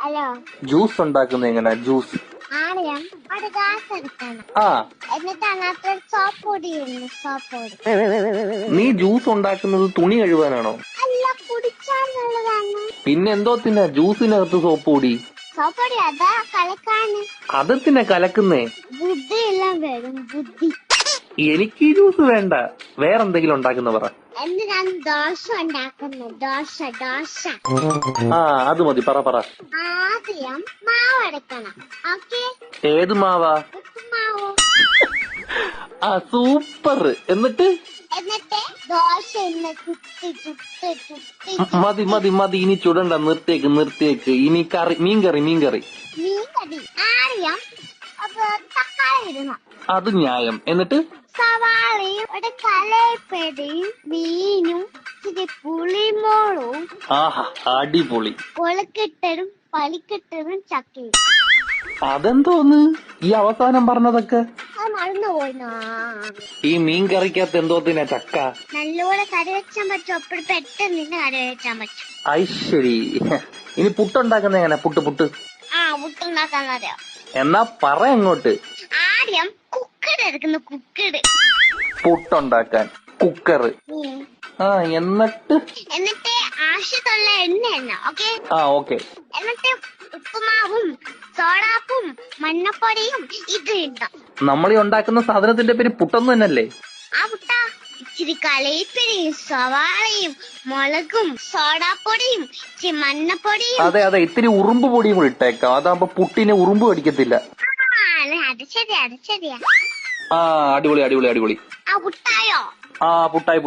Hello. Juice ഉണ്ടാക്കുന്നത് എങ്ങനെയാ? Juice ആദ്യം ഒരു ഗ്ലാസ് എടുക്കണം. എന്നിട്ട് അതിനകത്ത് സോപ്പ് പൊടി ഇടുന്നു. സോപ്പ് പൊടി. നീ ജ്യൂസ് ഉണ്ടാക്കുന്നത് തുണി കഴുകാനാണോ? അല്ല, കുടിച്ചാൽ നല്ലതാണ്. പിന്നെ എന്തോത്തിനാ ജ്യൂസിനകത്ത് സോപ്പ് പൊടി? സോപ്പ് പൊടി അതാ കലക്കാന്. അതെത്തിനാ കലക്കുന്നേ? ബുദ്ധി എല്ലാം വരും. ബുദ്ധി. എനിക്ക് ഈ ജ്യൂസ് വേണ്ട, വേറെന്തെങ്കിലും ഉണ്ടാക്കുന്ന പറ. എന്തിനാണ് ദോശ ഉണ്ടാക്കുന്നത്? ദോശ. അത് മതി, പറ. ആദ്യം മാവ് എടുക്കണം. ഓക്കെ. ഏത് മാവാ? ഉപ്പുമാവ്. സൂപ്പർ. എന്നിട്ട് ദോശ ചുട്ടി. മതി ഇനി ചുടണ്ട, നിർത്തിയേക്ക്. ഇനി മീൻകറി. ആദ്യം തക്കാളി ഇടണം. അത് ന്യായം. എന്നിട്ട് സവാളയും ഒരു കലപ്പടിയും മീനും ഇച്ചിരി പുളിമോളും. ആഹാ, അടിപൊളി. കൊളുക്കിട്ടതും പലിക്കിട്ടതും ചക്കയും. അതെന്തോന്ന് ഈ അവസാനം പറഞ്ഞതൊക്കെ? അത് മറന്നുപോയി. ഈ മീൻകറിക്കകത്ത് എന്തോത്തിനാ ചക്ക? നല്ലപോലെ കറി വെച്ചാൻ പറ്റും. അപ്പോൾ പെട്ടെന്ന് കറി വെച്ചാൻ പറ്റും. ഐശ്വരി. ഇനി പുട്ടുണ്ടാക്കുന്ന എങ്ങനെ? പുട്ട് പുട്ടുണ്ടാക്കാൻ അറിയാം. എന്നാ പറ അങ്ങോട്ട്. ആദ്യം കുക്കർ എടുക്കുന്നു. പുട്ടുണ്ടാക്കാൻ കുക്കർ. എന്നിട്ട് ആവശ്യത്തുള്ള എണ്ണ. ഓക്കെ. എന്നിട്ട് ഉപ്പുമാവും സോഡാപ്പും മഞ്ഞപ്പൊടിയും ഇത് ഇടാം. നമ്മളീ ഉണ്ടാക്കുന്ന സാധനത്തിന്റെ പേര് പുട്ടൊന്നും തന്നെയല്ലേ? ആ പുട്ട ഇച്ചിരി കലയിപ്പിരിയും സവാളയും മുളകും സോഡാപ്പൊടിയും ഇച്ചിരി മഞ്ഞപ്പൊടിയും. അതെ, ഇത്തിരി ഉറുമ്പ് പൊടിയും കൂടി ഇട്ടേക്കാം. അതാകുമ്പോ പുട്ടിനെ ഉറുമ്പ് കടിക്കത്തില്ല. അത് ശരിയാ. അടിപൊളി. ആ പുട്ടായോ? പുട്ടായി.